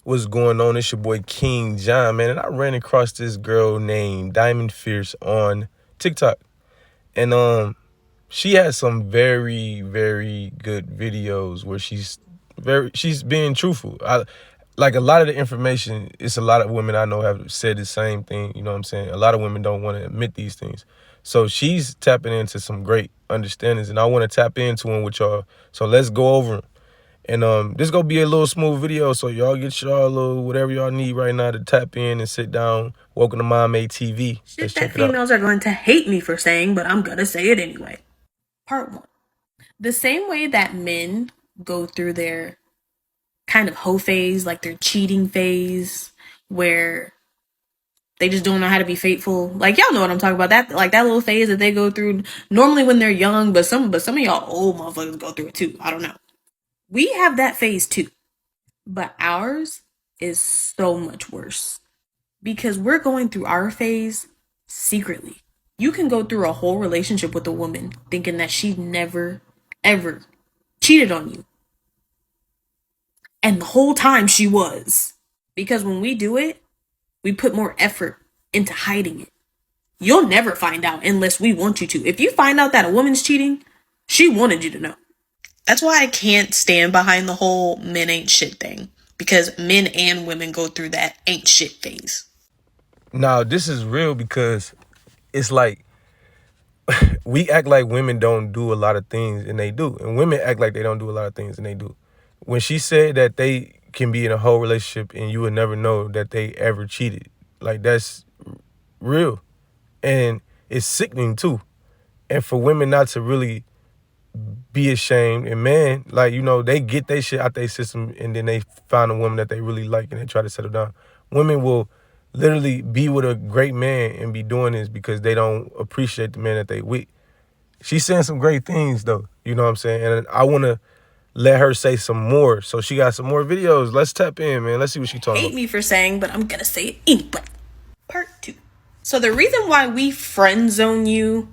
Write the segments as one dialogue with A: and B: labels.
A: What's going on? It's your boy King John, man. And I ran across this girl named Diamond Fierce on TikTok. And she has some very, very good videos where she's being truthful. Like a lot of the information, it's a lot of women I know have said the same thing. You know what I'm saying? A lot of women don't want to admit these things. So she's tapping into some great understandings, and I want to tap into them with y'all. So let's go over them. And this gonna be a little smooth video, so y'all get y'all a little whatever y'all need right now to tap in and sit down. Welcome to Mom A TV.
B: Shit that females are going to hate me for saying, but I'm gonna say it anyway. Part 1. The same way that men go through their kind of hoe phase, like their cheating phase, where they just don't know how to be faithful. Like, y'all know what I'm talking about. That little phase that they go through normally when they're young, but some of y'all old motherfuckers go through it too. I don't know. We have that phase too. But ours is so much worse. Because we're going through our phase secretly. You can go through a whole relationship with a woman thinking that she never, ever cheated on you. And the whole time she was. Because when we do it, we put more effort into hiding it. You'll never find out unless we want you to. If you find out that a woman's cheating, she wanted you to know. That's why I can't stand behind the whole men ain't shit thing. Because men and women go through that ain't shit phase.
A: Now, this is real because it's like we act like women don't do a lot of things, and they do. And women act like they don't do a lot of things, and they do. When she said that they can be in a whole relationship and you would never know that they ever cheated, like, that's real. And it's sickening too. And for women not to really be ashamed, and men, like, you know, they get their shit out their system and then they find a woman that they really like and they try to settle down. Women will literally be with a great man and be doing this because they don't appreciate the man that they with. She's saying some great things though, you know what I'm saying? And I want to let her say some more. So she got some more videos. Let's tap in, man. Let's see what she's talking about.
B: Hate me for saying, but I'm gonna say it anyway. Part 2. So the reason why we friend zone you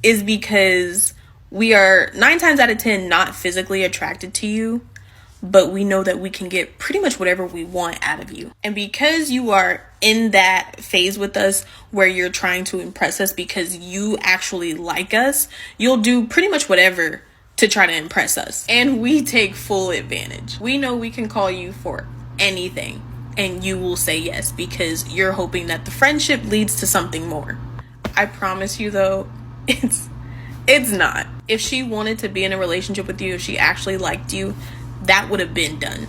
B: is because we are 9 times out of 10 not physically attracted to you, but we know that we can get pretty much whatever we want out of you. And because you are in that phase with us where you're trying to impress us because you actually like us, you'll do pretty much whatever to try to impress us. And we take full advantage. We know we can call you for anything and you will say yes because you're hoping that the friendship leads to something more. I promise you though, it's not. If she wanted to be in a relationship with you, if she actually liked you, that would have been done.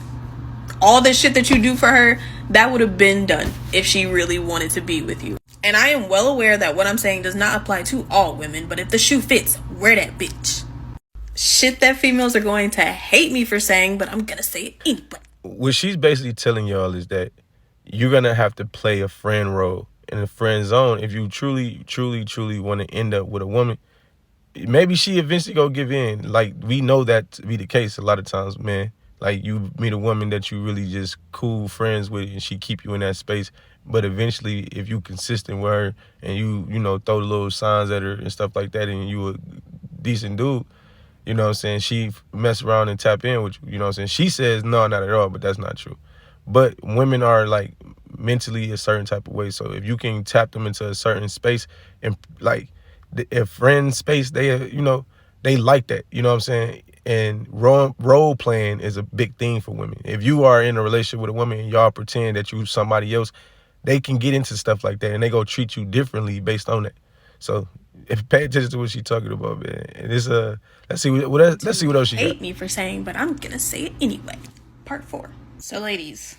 B: All the shit that you do for her, that would have been done if she really wanted to be with you. And I am well aware that what I'm saying does not apply to all women, but if the shoe fits, wear that bitch. Shit that females are going to hate me for saying, but I'm gonna say it anyway.
A: What she's basically telling y'all is that you're gonna have to play a friend role in a friend zone if you truly want to end up with a woman. Maybe she eventually go give in. Like, we know that to be the case a lot of times, man. Like, you meet a woman that you really just cool friends with and she keep you in that space. But eventually, if you consistent with her and you know, throw the little signs at her and stuff like that and you a decent dude, you know what I'm saying, she mess around and tap in with you, you know what I'm saying? She says, no, not at all, but that's not true. But women are, like, mentally a certain type of way. So if you can tap them into a certain space and, like, if friend space, they, you know, they like that, you know what I'm saying? And role playing is a big thing for women. If you are in a relationship with a woman and y'all pretend that you somebody else, they can get into stuff like that and they go treat you differently based on that. So if pay attention to what she's talking about, man. And it's let's see what else she got.
B: Hate me for saying, but I'm gonna say it anyway. Part 4. So ladies,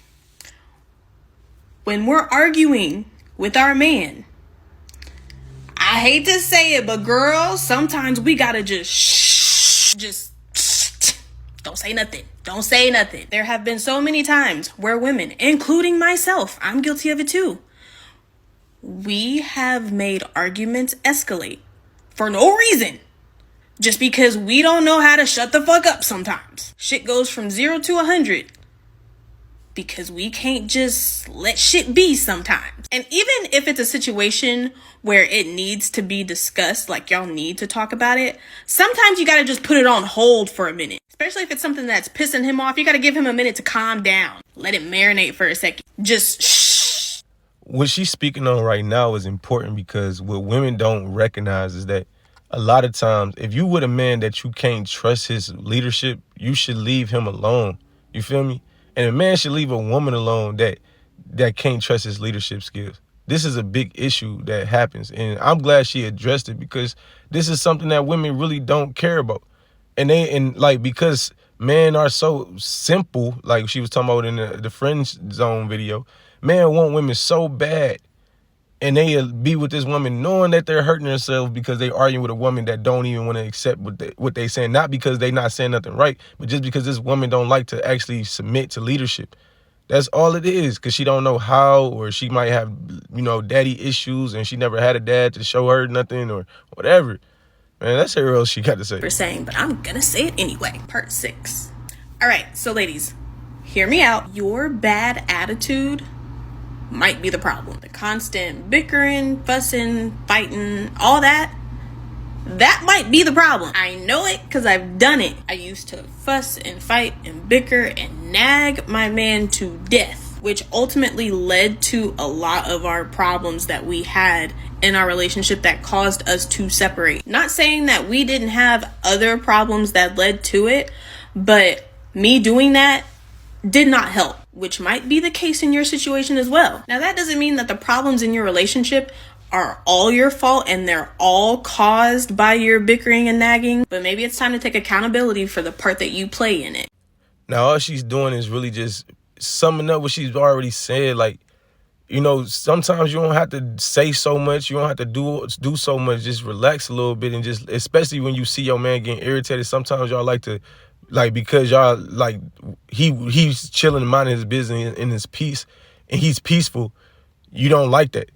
B: when we're arguing with our man, I hate to say it, but girls, sometimes we gotta just don't say nothing. Don't say nothing. There have been so many times where women, including myself, I'm guilty of it too, we have made arguments escalate for no reason. Just because we don't know how to shut the fuck up sometimes. Shit goes from 0 to 100 because we can't just let shit be sometimes. And even if it's a situation where it needs to be discussed, like y'all need to talk about it, sometimes you gotta just put it on hold for a minute. Especially if it's something that's pissing him off, you gotta give him a minute to calm down. Let it marinate for a second. Just shh.
A: What she's speaking on right now is important, because what women don't recognize is that a lot of times, if you with a man that you can't trust his leadership, you should leave him alone. You feel me? And a man should leave a woman alone that can't trust his leadership skills. This is a big issue that happens. And I'm glad she addressed it, because this is something that women really don't care about. And like, because men are so simple, like she was talking about in the friend zone video, men want women so bad. And they be with this woman knowing that they're hurting themselves because they arguing with a woman that don't even want to accept what they saying. Not because they not saying nothing right, but just because this woman don't like to actually submit to leadership. That's all it is, because she don't know how, or she might have, daddy issues, and she never had a dad to show her nothing or whatever. Man, that's her else she got to say.
B: For saying, but I'm gonna say it anyway. Part 6. All right, so ladies, hear me out. Your bad attitude might be the problem. The constant bickering, fussing, fighting, all that might be the problem. I know it because I've done it. I used to fuss and fight and bicker and nag my man to death, which ultimately led to a lot of our problems that we had in our relationship that caused us to separate. Not saying that we didn't have other problems that led to it, but me doing that did not help, which might be the case in your situation as well. Now, that doesn't mean that the problems in your relationship are all your fault and they're all caused by your bickering and nagging, but maybe it's time to take accountability for the part that you play in it.
A: Now, all she's doing is really just summing up what she's already said. Like, sometimes you don't have to say so much. You don't have to do so much. Just relax a little bit, and just, especially when you see your man getting irritated, sometimes y'all like to, because y'all, he's chilling, minding his business in his peace, and he's peaceful. You don't like that,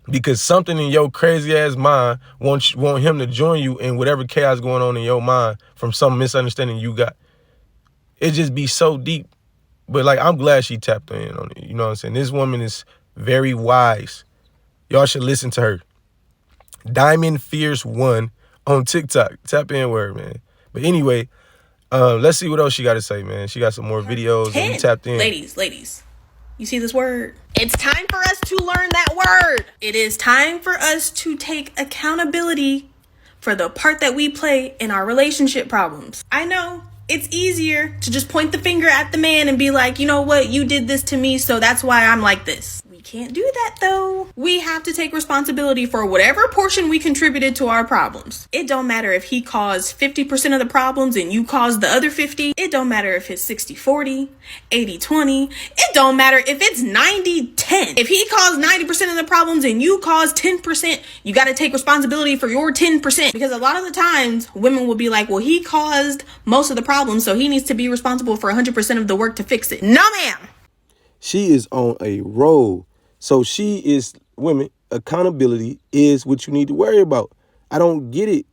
A: because something in your crazy ass mind want him to join you in whatever chaos going on in your mind from some misunderstanding you got. It just be so deep. But I'm glad she tapped in on it. You know what I'm saying? This woman is very wise. Y'all should listen to her. Diamond Fierce 1 on TikTok. Tap in with her, man. But anyway, let's see what else she got to say, man. She got some more videos. And we tapped in.
B: Ladies, you see this word? It's time for us to learn that word. It is time for us to take accountability for the part that we play in our relationship problems. I know it's easier to just point the finger at the man and be like, you know what? You did this to me, so that's why I'm like this. We can't do that, though. We have to take responsibility for whatever portion we contributed to our problems. It don't matter if he caused 50% of the problems and you caused the other 50. It don't matter if it's 60-40, 80-20. It don't matter if it's 90-10. If he caused 90% of the problems and you caused 10%, you got to take responsibility for your 10%. Because a lot of the times, women will be like, well, he caused most of the problems, so he needs to be responsible for 100% of the work to fix it. No, ma'am.
A: She is on a roll. So women, accountability is what you need to worry about. I don't get it.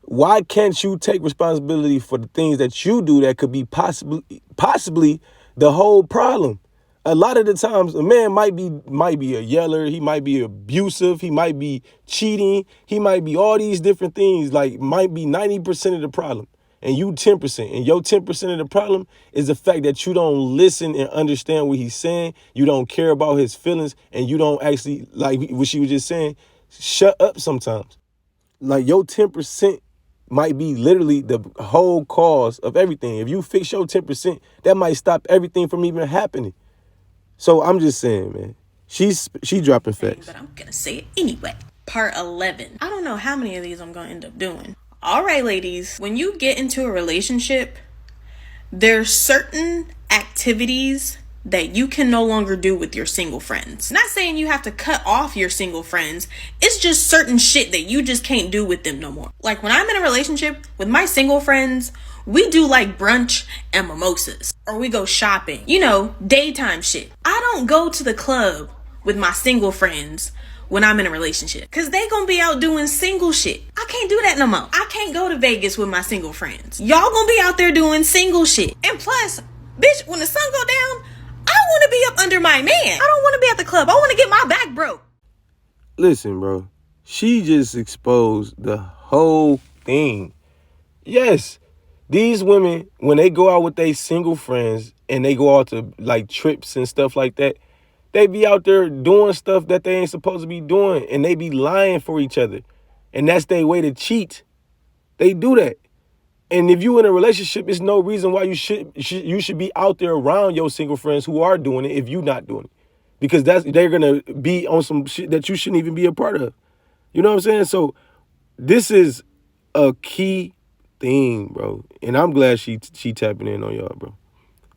A: Why can't you take responsibility for the things that you do that could be possibly the whole problem? A lot of the times a man might be a yeller, he might be abusive, he might be cheating, he might be all these different things, might be 90% of the problem. And you 10%. And your 10% of the problem is the fact that you don't listen and understand what he's saying. You don't care about his feelings. And you don't actually, like what she was just saying, shut up sometimes. Your 10% might be literally the whole cause of everything. If you fix your 10%, that might stop everything from even happening. So I'm just saying, man, she dropping facts.
B: But I'm going to say it anyway. Part 11. I don't know how many of these I'm going to end up doing. All right, ladies, when you get into a relationship, there's certain activities that you can no longer do with your single friends. Not saying you have to cut off your single friends. It's just certain shit that you just can't do with them no more. Like when I'm in a relationship with my single friends, we do brunch and mimosas, or we go shopping, daytime shit. I don't go to the club with my single friends when I'm in a relationship, because they gonna be out doing single shit. I can't do that no more. I can't go to Vegas with my single friends. Y'all gonna be out there doing single shit. And plus, Bitch, when the sun go down, I want to be up under my man. I don't want to be at the club. I want to get my back broke.
A: Listen, bro. She just exposed the whole thing. Yes, these women, when they go out with their single friends and they go out to like trips and stuff like that, they be out there doing stuff that they ain't supposed to be doing, and they be lying for each other. And that's their way to cheat. They do that. And if you in a relationship, it's no reason why you should be out there around your single friends who are doing it if you not doing it. Because they're gonna be on some shit that you shouldn't even be a part of. You know what I'm saying? So this is a key thing, bro. And I'm glad she tapping in on y'all, bro.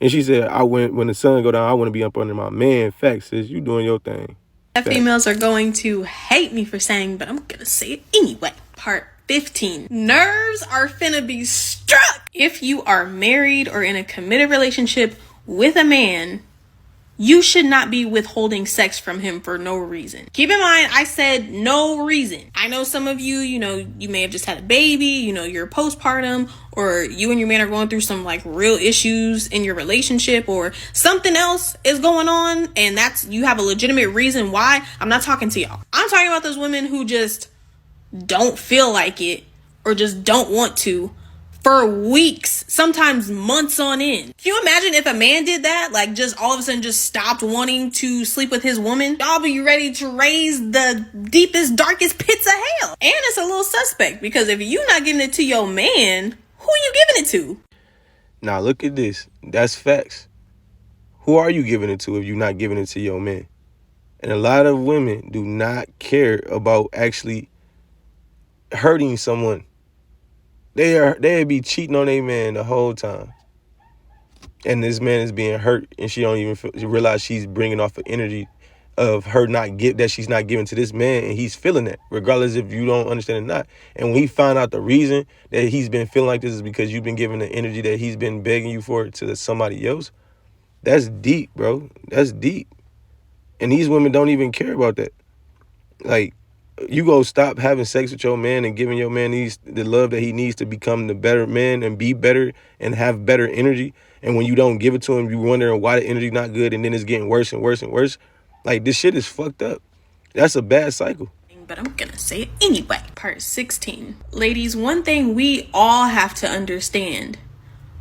A: And she said, when the sun go down, I want to be up under my man. Facts, sis, you doing your thing.
B: That females are going to hate me for saying, but I'm gonna say it anyway. Part 15. Nerves are finna be struck. If you are married or in a committed relationship with a man, you should not be withholding sex from him for no reason. Keep in mind, I said no reason. I know some of you, you may have just had a baby, you're postpartum, or you and your man are going through some like real issues in your relationship, or something else is going on, and you have a legitimate reason why. I'm not talking to y'all. I'm talking about those women who just don't feel like it, or just don't want to, for weeks, sometimes months on end. Can you imagine if a man did that? Like just all of a sudden just stopped wanting to sleep with his woman? Y'all be ready to raise the deepest, darkest pits of hell. And it's a little suspect, because if you not giving it to your man, who you giving it to?
A: Now look at this. That's facts. Who are you giving it to if you're not giving it to your man? And a lot of women do not care about actually hurting someone. They'd be cheating on their man the whole time. And this man is being hurt, and she don't even realize she's bringing off the energy of her that she's not giving to this man, and he's feeling that, regardless if you don't understand it or not. And when he find out the reason that he's been feeling like this is because you've been giving the energy that he's been begging you for to somebody else, that's deep, bro. That's deep. And these women don't even care about that. Like, you go stop having sex with your man and giving your man the love that he needs to become the better man and be better and have better energy. And when you don't give it to him, you wondering why the energy's not good, and then it's getting worse and worse and worse. Like, this shit is fucked up. That's a bad cycle.
B: But I'm gonna say it anyway. Part 16. Ladies, one thing we all have to understand.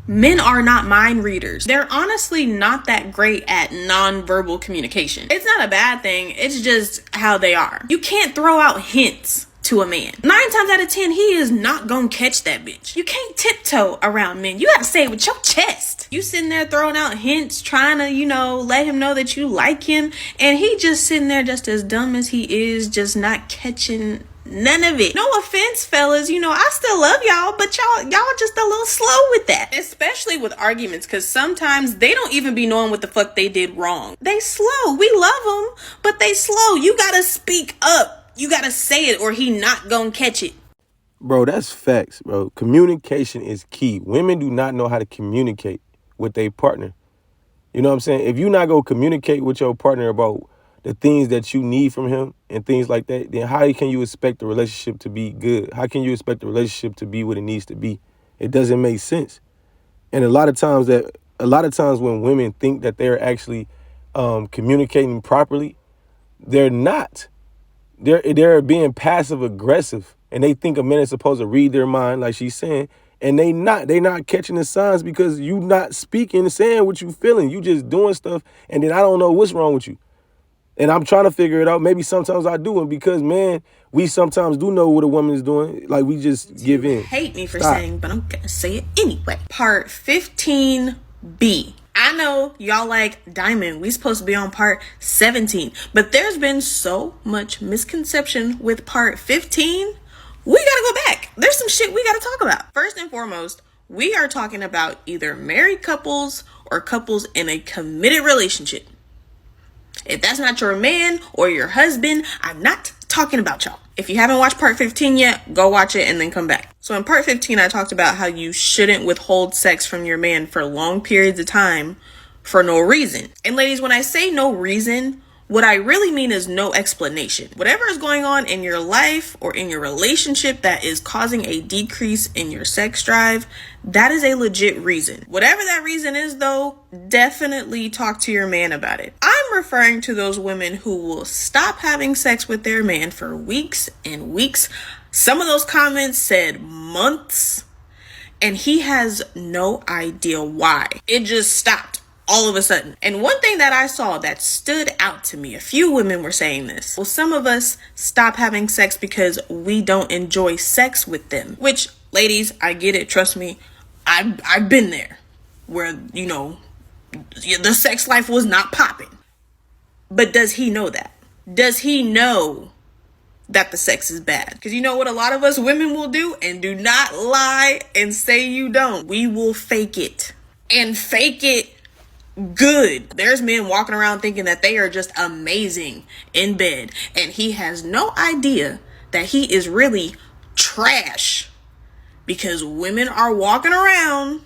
B: Men are not mind readers. They're honestly not that great at nonverbal communication. It's not a bad thing. It's just how they are. You can't throw out hints to a man. 9 times out of 10, he is not gonna catch that bitch. You can't tiptoe around men. You gotta say it with your chest. You sitting there throwing out hints, trying to, let him know that you like him, and he just sitting there just as dumb as he is, just not catching none of it. No offense, fellas, I still love y'all, but y'all just a little slow with that. Especially with arguments, because sometimes they don't even be knowing what the fuck they did wrong. They slow. We love them, but they slow. You gotta speak up. You gotta say it, or he not gonna catch it.
A: Bro, that's facts, bro. Communication is key. Women do not know how to communicate with their partner. You know what I'm saying? If you not gonna communicate with your partner about the things that you need from him and things like that, then how can you expect the relationship to be good? How can you expect the relationship to be what it needs to be? It doesn't make sense. And a lot of times when women think that they're actually communicating properly, they're not. They're being passive aggressive, and they think a man is supposed to read their mind, like she's saying, and they're not catching the signs, because you not speaking and saying what you feeling. You just doing stuff, and then I don't know what's wrong with you. And I'm trying to figure it out. Maybe sometimes I do. And because, man, we sometimes do know what a woman is doing. Like, we just give in.
B: Hate me for saying, but I'm going to say it anyway. Part 15B. I know y'all like, Diamond, we supposed to be on part 17. But there's been so much misconception with part 15. We got to go back. There's some shit we got to talk about. First and foremost, we are talking about either married couples or couples in a committed relationship. If that's not your man or your husband, I'm not talking about y'all. If you haven't watched part 15 yet, go watch it and then come back. So in part 15, I talked about how you shouldn't withhold sex from your man for long periods of time for no reason. And ladies, when I say no reason, What I really mean is no explanation. Whatever is going on in your life or in your relationship that is causing a decrease in your sex drive, that is a legit reason. Whatever that reason is, though, definitely talk to your man about it. I'm referring to those women who will stop having sex with their man for weeks and weeks. Some of those comments said months, and he has no idea why. It just stopped all of a sudden. And one thing that I saw that stood out to me, a few women were saying this. Well, some of us stop having sex because we don't enjoy sex with them. Which, ladies, I get it. Trust me, I've been there where, you know, the sex life was not popping. But does he know that? Does he know that the sex is bad? Because you know what a lot of us women will do? And do not lie and say you don't. We will fake it. And fake it good. There's men walking around thinking that they are just amazing in bed, and he has no idea that he is really trash, because women are walking around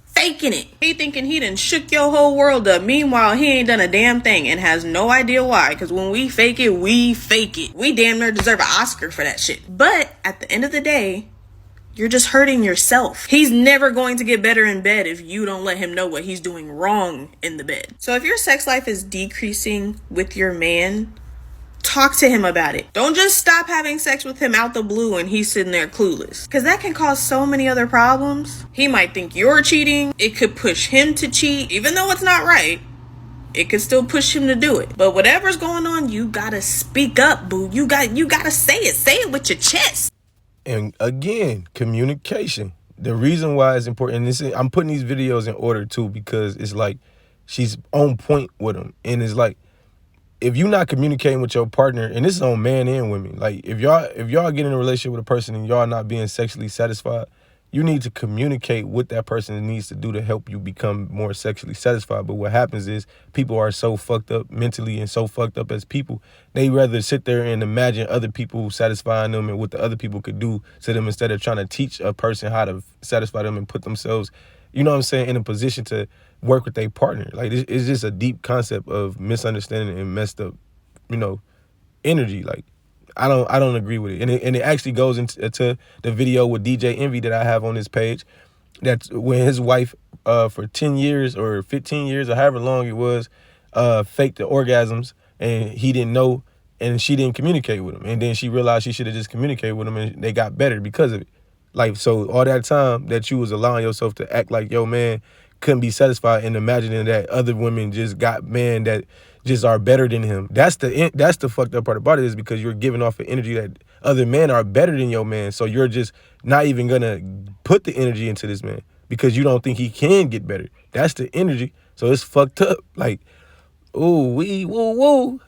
B: faking it. He thinking he done shook your whole world up. Meanwhile, he ain't done a damn thing and has no idea why. Because when we fake it, we fake it. We damn near deserve an Oscar for that shit. But at the end of the day, you're just hurting yourself. He's never going to get better in bed if you don't let him know what he's doing wrong in the bed. So if your sex life is decreasing with your man, talk to him about it. Don't just stop having sex with him out the blue and he's sitting there clueless. Because that can cause so many other problems. He might think you're cheating. It could push him to cheat. Even though it's not right, it could still push him to do it. But whatever's going on, you gotta speak up, boo. You gotta say it. Say it with your chest.
A: And again, communication. The reason why it's important, and I'm putting these videos in order too, because it's like she's on point with them. And it's like, if you're not communicating with your partner, and this is on man and women, like if y'all get in a relationship with a person and y'all not being sexually satisfied, you need to communicate what that person needs to do to help you become more sexually satisfied. But what happens is people are so fucked up mentally and so fucked up as people, they rather sit there and imagine other people satisfying them and what the other people could do to them instead of trying to teach a person how to satisfy them and put themselves, you know what I'm saying, in a position to work with their partner. Like, it's just a deep concept of misunderstanding and messed up, you know, energy. Like, I don't agree with it. And it actually goes into the video with DJ Envy that I have on this page. That's when his wife, for 10 years or 15 years or however long it was, faked the orgasms, and he didn't know, and she didn't communicate with him. And then she realized she should have just communicated with him, and they got better because of it. Like, so all that time that you was allowing yourself to act like your man couldn't be satisfied and imagining that other women just got men that just are better than him. That's the fucked up part about it, is because you're giving off an energy that other men are better than your man. So you're just not even gonna put the energy into this man because you don't think he can get better. That's the energy. So it's fucked up. Like, ooh, woo.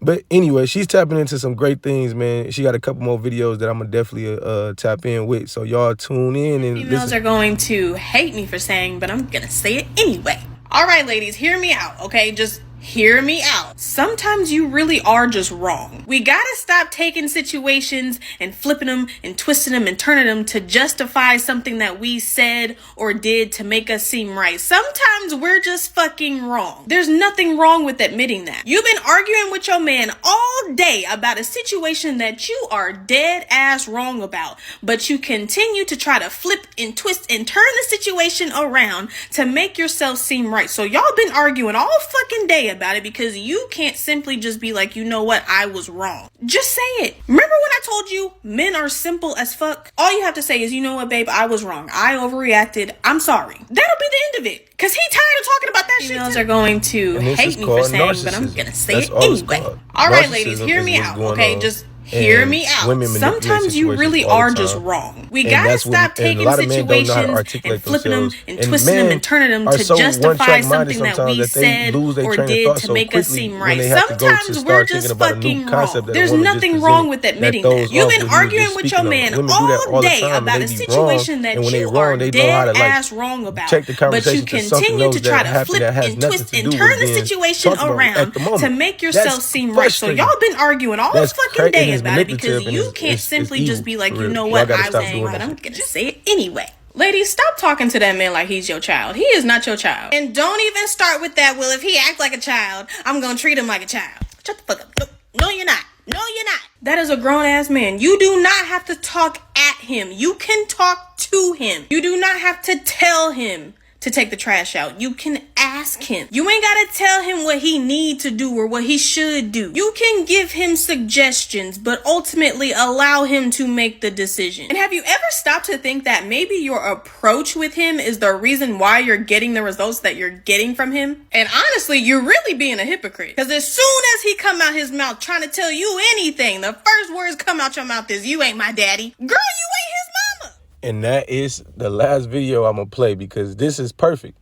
A: But anyway, she's tapping into some great things, man. She got a couple more videos that I'm gonna definitely tap in with. So y'all tune in and
B: females
A: listen.
B: Are going to hate me for saying, but I'm gonna say it anyway. All right, ladies, hear me out, okay? Just hear me out. Sometimes you really are just wrong. We gotta stop taking situations and flipping them and twisting them and turning them to justify something that we said or did to make us seem right. Sometimes we're just fucking wrong. There's nothing wrong with admitting that. You've been arguing with your man all day about a situation that you are dead ass wrong about, but you continue to try to flip and twist and turn the situation around to make yourself seem right. So y'all been arguing all fucking day about it because you can't simply just be like, you know what, I was wrong. Just say it. Remember when I told you men are simple as fuck? All you have to say is, you know what, babe, I was wrong. I overreacted. I'm sorry. That'll be the end of it. Because he tired of talking about that shit. Females are going to hate me for saying, but I'm going to say it anyway. All right, ladies, hear me out, okay? Just hear me out. Sometimes you really are just wrong. We gotta stop taking situations and flipping them and twisting them and turning them to justify something that we said or did to make us seem right. Sometimes we're just fucking wrong. There's nothing wrong with admitting that. You've been arguing with your man all day about a situation that you are dead ass wrong about, but you continue to try to flip and twist and turn the situation around to make yourself seem right. So y'all been arguing all fucking day about it because you can't simply just be like, you know what, I was saying, but I'm gonna say it anyway. Ladies, stop talking to that man like he's your child. He is not your child. And don't even start with that, well, if he acts like a child, I'm gonna treat him like a child. Shut the fuck up. No, you're not. No, you're not. That is a grown-ass man. You do not have to talk at him. You can talk to him. You do not have to tell him to take the trash out. You can ask him. You ain't gotta tell him what he need to do or what he should do. You can give him suggestions, but ultimately allow him to make the decision. And have you ever stopped to think that maybe your approach with him is the reason why you're getting the results that you're getting from him? And honestly, you're really being a hypocrite. Because as soon as he come out his mouth trying to tell you anything, the first words come out your mouth is, you ain't my daddy. Girl, you ain't his mama.
A: And that is the last video I'm going to play because this is perfect.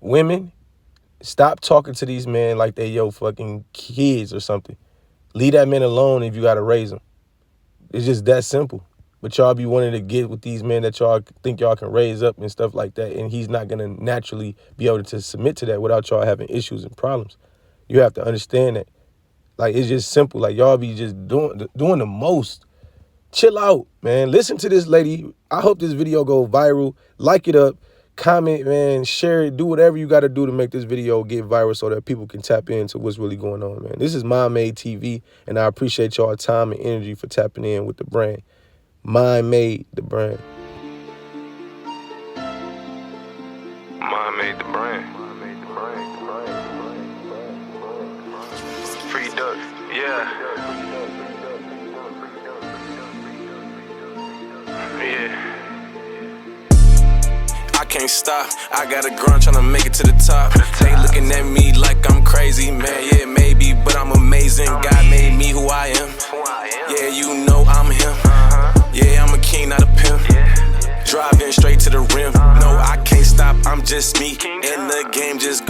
A: Women, stop talking to these men like they your fucking kids or something. Leave that man alone if you got to raise them. It's just that simple. But y'all be wanting to get with these men that y'all think y'all can raise up and stuff like that. And he's not going to naturally be able to submit to that without y'all having issues and problems. You have to understand that. Like, it's just simple. Like, y'all be just doing the most. Chill out, man. Listen to this lady. I hope this video go viral. Like it up, comment, man, share it, do whatever you got to do to make this video get viral so that people can tap into what's really going on, man. This is Mind Made TV, and I appreciate y'all time and energy for tapping in with the brand. Mind Made, the brand.
C: Mind Made, the brand. Free Duck, yeah. I can't stop, I got a grind tryna make it to the top. They looking at me like I'm crazy, man, yeah, maybe, but I'm amazing. God made me who I am, yeah, you know I'm him. Yeah, I'm a king, not a pimp. Driving straight to the rim, no, I can't stop, I'm just me, and the game just